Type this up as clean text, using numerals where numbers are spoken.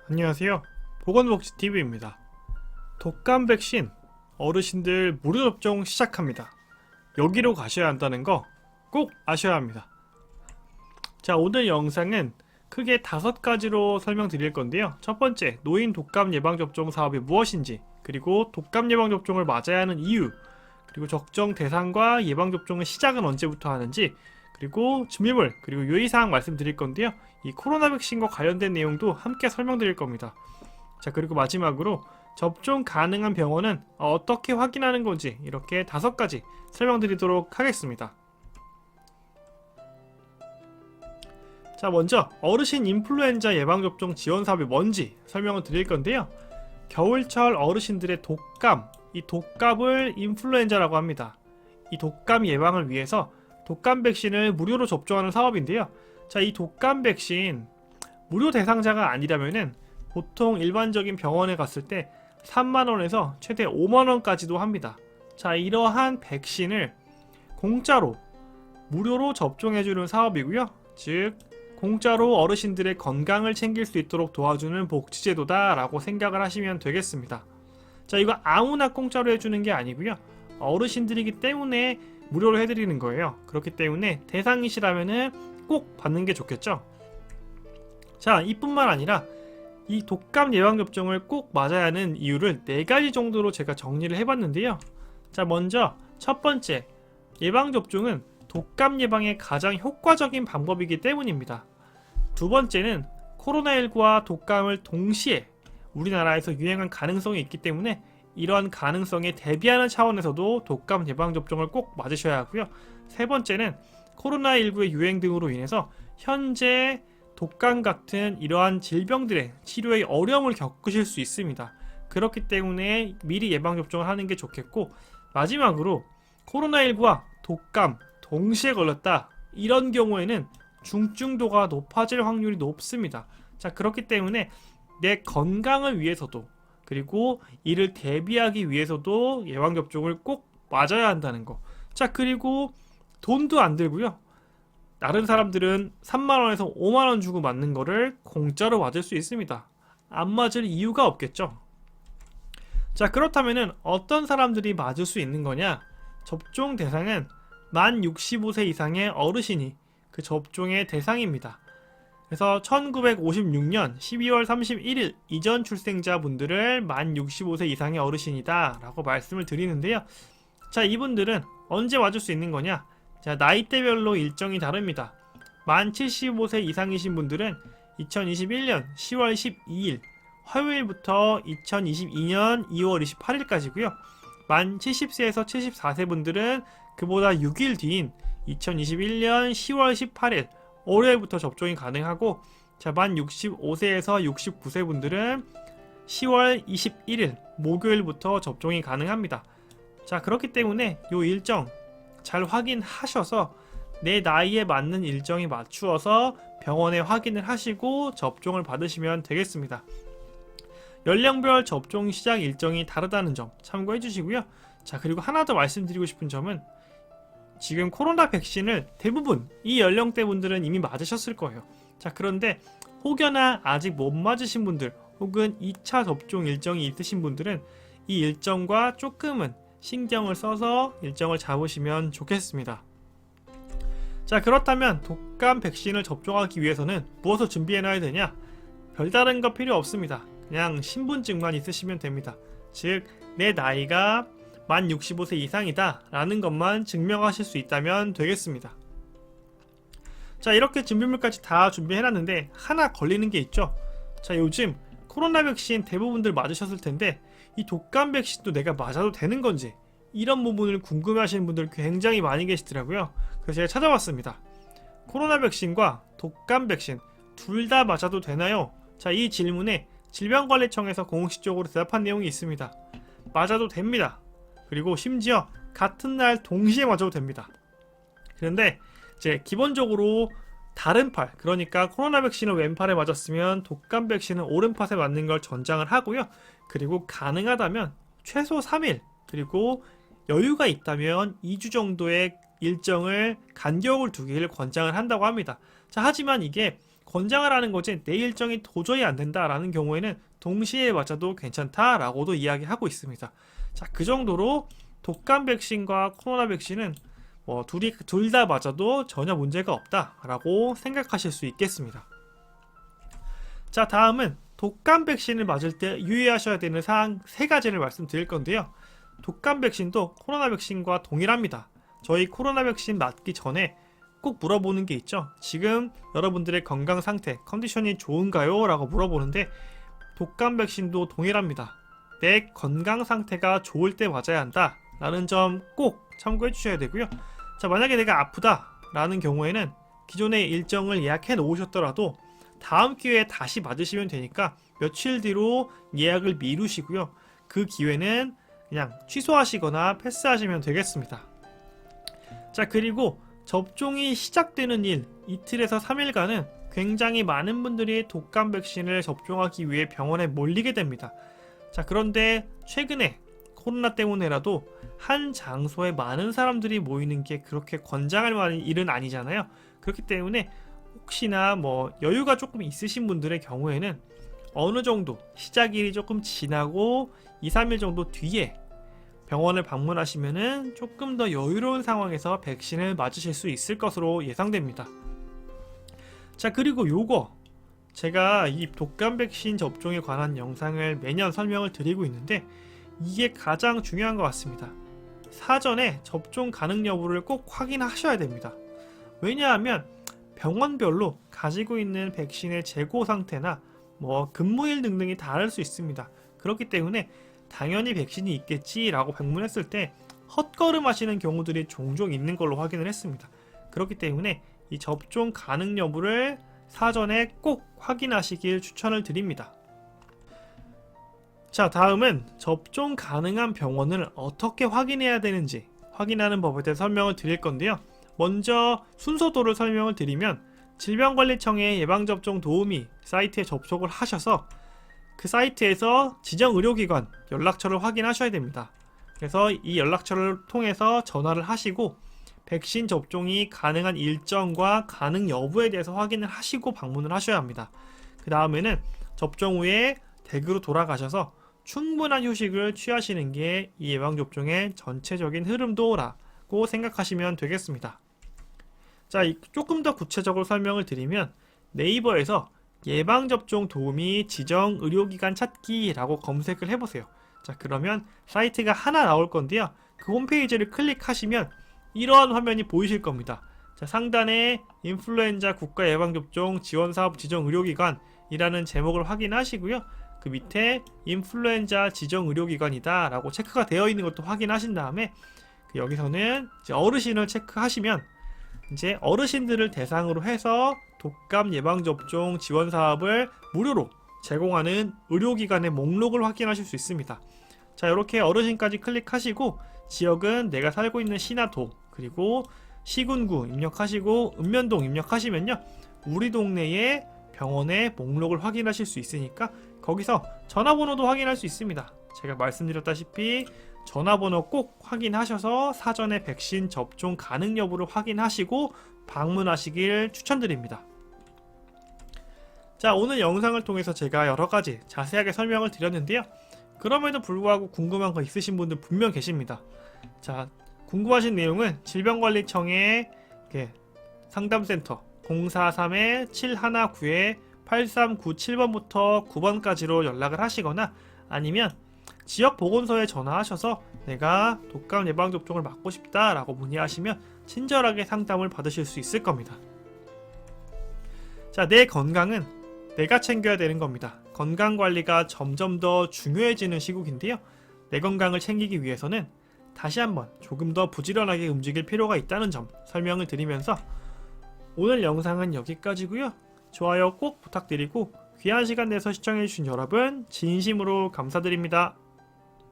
안녕하세요. 보건복지TV입니다. 독감 백신 어르신들 무료 접종 시작합니다. 여기로 가셔야 한다는 거 꼭 아셔야 합니다. 자, 오늘 영상은 크게 5가지로 설명드릴 건데요. 첫 번째, 노인 독감 예방접종 사업이 무엇인지, 그리고 독감 예방접종을 맞아야 하는 이유, 그리고 적정 대상과 예방접종의 시작은 언제부터 하는지, 그리고 준비물, 그리고 유의사항 말씀드릴 건데요. 이 코로나 백신과 관련된 내용도 함께 설명드릴 겁니다. 자, 그리고 마지막으로 접종 가능한 병원은 어떻게 확인하는 건지 이렇게 5가지 설명드리도록 하겠습니다. 자, 먼저 어르신 인플루엔자 예방접종 지원 사업이 뭔지 설명을 드릴 건데요. 겨울철 어르신들의 독감, 이 독감을 인플루엔자라고 합니다. 이 독감 예방을 위해서 독감 백신을 무료로 접종하는 사업인데요. 자, 이 독감 백신 무료 대상자가 아니라면은 보통 일반적인 병원에 갔을 때 3만원에서 최대 5만원까지도 합니다. 자, 이러한 백신을 공짜로 무료로 접종해주는 사업이고요. 즉 공짜로 어르신들의 건강을 챙길 수 있도록 도와주는 복지제도다 라고 생각을 하시면 되겠습니다. 자, 이거 아무나 공짜로 해주는 게 아니고요. 어르신들이기 때문에 무료로 해드리는 거예요. 그렇기 때문에 대상이시라면은 꼭 받는 게 좋겠죠. 자, 이뿐만 아니라 이 독감 예방접종을 꼭 맞아야 하는 이유를 4가지 정도로 제가 정리를 해봤는데요. 자, 먼저 첫 번째, 예방접종은 독감 예방에 가장 효과적인 방법이기 때문입니다. 두 번째는 코로나19와 독감을 동시에 우리나라에서 유행할 가능성이 있기 때문에 이러한 가능성에 대비하는 차원에서도 독감 예방접종을 꼭 맞으셔야 하고요. 세 번째는 코로나19의 유행 등으로 인해서 현재 독감 같은 이러한 질병들의 치료에 어려움을 겪으실 수 있습니다. 그렇기 때문에 미리 예방접종을 하는 게 좋겠고, 마지막으로 코로나19와 독감 동시에 걸렸다, 이런 경우에는 중증도가 높아질 확률이 높습니다. 자, 그렇기 때문에 내 건강을 위해서도, 그리고 이를 대비하기 위해서도 예방접종을 꼭 맞아야 한다는 거. 자, 그리고 돈도 안 들고요. 다른 사람들은 3만원에서 5만원 주고 맞는 거를 공짜로 맞을 수 있습니다. 안 맞을 이유가 없겠죠. 자, 그렇다면은 어떤 사람들이 맞을 수 있는 거냐? 접종 대상은 만 65세 이상의 어르신이 그 접종의 대상입니다. 그래서 1956년 12월 31일 이전 출생자분들을 만 65세 이상의 어르신이다 라고 말씀을 드리는데요. 자, 이분들은 언제 맞을 수 있는 거냐? 자, 나이대별로 일정이 다릅니다. 만 75세 이상이신 분들은 2021년 10월 12일 화요일부터 2022년 2월 28일까지고요. 만 70세에서 74세 분들은 그보다 6일 뒤인 2021년 10월 18일 월요일부터 접종이 가능하고, 자, 만 65세에서 69세 분들은 10월 21일 목요일부터 접종이 가능합니다. 자, 그렇기 때문에 이 일정 잘 확인하셔서 내 나이에 맞는 일정에 맞추어서 병원에 확인을 하시고 접종을 받으시면 되겠습니다. 연령별 접종 시작 일정이 다르다는 점 참고해 주시고요. 자, 그리고 하나 더 말씀드리고 싶은 점은 지금 코로나 백신을 대부분 이 연령대 분들은 이미 맞으셨을 거예요. 자, 그런데 혹여나 아직 못 맞으신 분들 혹은 2차 접종 일정이 있으신 분들은 이 일정과 조금은 신경을 써서 일정을 잡으시면 좋겠습니다. 자, 그렇다면 독감 백신을 접종하기 위해서는 무엇을 준비해 놔야 되냐? 별다른 거 필요 없습니다. 그냥 신분증만 있으시면 됩니다. 즉, 내 나이가 만 65세 이상이다 라는 것만 증명하실 수 있다면 되겠습니다. 자, 이렇게 준비물까지 다 준비해놨는데 하나 걸리는 게 있죠. 자, 요즘 코로나 백신 대부분들 맞으셨을 텐데 이 독감 백신도 내가 맞아도 되는 건지, 이런 부분을 궁금해 하시는 분들 굉장히 많이 계시더라고요. 그래서 제가 찾아봤습니다. 코로나 백신과 독감 백신 둘 다 맞아도 되나요? 자, 이 질문에 질병관리청에서 공식적으로 대답한 내용이 있습니다. 맞아도 됩니다. 그리고 심지어 같은 날 동시에 맞아도 됩니다. 그런데 이제 기본적으로 다른 팔, 그러니까 코로나 백신을 왼팔에 맞았으면 독감 백신은 오른팔에 맞는 걸 권장을 하고요. 그리고 가능하다면 최소 3일, 그리고 여유가 있다면 2주 정도의 일정을 간격을 두기를 권장을 한다고 합니다. 자, 하지만 이게 권장을 하는 거지 내 일정이 도저히 안 된다라는 경우에는 동시에 맞아도 괜찮다라고도 이야기하고 있습니다. 자, 그 정도로 독감 백신과 코로나 백신은 둘 다 맞아도 전혀 문제가 없다라고 생각하실 수 있겠습니다. 자, 다음은 독감 백신을 맞을 때 유의하셔야 되는 사항 3가지를 말씀드릴 건데요. 독감 백신도 코로나 백신과 동일합니다. 저희 코로나 백신 맞기 전에 꼭 물어보는 게 있죠. 지금 여러분들의 건강 상태, 컨디션이 좋은가요? 라고 물어보는데 독감 백신도 동일합니다. 내 건강 상태가 좋을 때 맞아야 한다 라는 점 꼭 참고해 주셔야 되고요. 자, 만약에 내가 아프다 라는 경우에는 기존의 일정을 예약해 놓으셨더라도 다음 기회에 다시 맞으시면 되니까 며칠 뒤로 예약을 미루시고요. 그 기회는 그냥 취소하시거나 패스하시면 되겠습니다. 자, 그리고 접종이 시작되는 이틀에서 3일간은 굉장히 많은 분들이 독감 백신을 접종하기 위해 병원에 몰리게 됩니다. 자, 그런데 최근에 코로나 때문에라도 한 장소에 많은 사람들이 모이는 게 그렇게 권장할 만한 일은 아니잖아요. 그렇기 때문에 혹시나 여유가 조금 있으신 분들의 경우에는 어느 정도 시작일이 조금 지나고 2, 3일 정도 뒤에 병원을 방문하시면은 조금 더 여유로운 상황에서 백신을 맞으실 수 있을 것으로 예상됩니다. 자, 그리고 제가 이 독감 백신 접종에 관한 영상을 매년 설명을 드리고 있는데 이게 가장 중요한 것 같습니다. 사전에 접종 가능 여부를 꼭 확인하셔야 됩니다. 왜냐하면 병원별로 가지고 있는 백신의 재고 상태나 근무일 등등이 다를 수 있습니다. 그렇기 때문에 당연히 백신이 있겠지라고 방문했을 때 헛걸음 하시는 경우들이 종종 있는 걸로 확인을 했습니다. 그렇기 때문에 이 접종 가능 여부를 사전에 꼭 확인하시길 추천을 드립니다. 자, 다음은 접종 가능한 병원을 어떻게 확인해야 되는지 확인하는 법에 대해 설명을 드릴 건데요. 먼저 순서도를 설명을 드리면 질병관리청의 예방접종 도우미 사이트에 접속을 하셔서 그 사이트에서 지정 의료기관 연락처를 확인하셔야 됩니다. 그래서 이 연락처를 통해서 전화를 하시고 백신 접종이 가능한 일정과 가능 여부에 대해서 확인을 하시고 방문을 하셔야 합니다. 그 다음에는 접종 후에 댁으로 돌아가셔서 충분한 휴식을 취하시는 게 이 예방접종의 전체적인 흐름도라고 생각하시면 되겠습니다. 자, 조금 더 구체적으로 설명을 드리면 네이버에서 예방접종 도우미 지정 의료기관 찾기라고 검색을 해보세요. 자, 그러면 사이트가 하나 나올 건데요. 그 홈페이지를 클릭하시면 이러한 화면이 보이실 겁니다. 자, 상단에 인플루엔자 국가 예방접종 지원사업 지정 의료기관이라는 제목을 확인하시고요. 그 밑에 인플루엔자 지정 의료기관이다 라고 체크가 되어 있는 것도 확인하신 다음에 여기서는 이제 어르신을 체크하시면 이제 어르신들을 대상으로 해서 독감 예방접종 지원 사업을 무료로 제공하는 의료기관의 목록을 확인하실 수 있습니다. 자, 이렇게 어르신까지 클릭하시고 지역은 내가 살고 있는 시나 도 그리고 시군구 입력하시고 읍면동 입력하시면요, 우리 동네의 병원의 목록을 확인하실 수 있으니까 거기서 전화번호도 확인할 수 있습니다. 제가 말씀드렸다시피 전화번호 꼭 확인하셔서 사전에 백신 접종 가능 여부를 확인하시고 방문하시길 추천드립니다. 자, 오늘 영상을 통해서 제가 여러가지 자세하게 설명을 드렸는데요. 그럼에도 불구하고 궁금한 거 있으신 분들 분명 계십니다. 자, 궁금하신 내용은 질병관리청의 상담센터 043-719-8397번부터 9번까지로 연락을 하시거나 아니면 지역 보건소에 전화하셔서 내가 독감 예방접종을 맞고 싶다 라고 문의하시면 친절하게 상담을 받으실 수 있을 겁니다. 자, 내 건강은 내가 챙겨야 되는 겁니다. 건강관리가 점점 더 중요해지는 시국인데요. 내 건강을 챙기기 위해서는 다시 한번 조금 더 부지런하게 움직일 필요가 있다는 점 설명을 드리면서 오늘 영상은 여기까지고요. 좋아요 꼭 부탁드리고 귀한 시간 내서 시청해주신 여러분 진심으로 감사드립니다.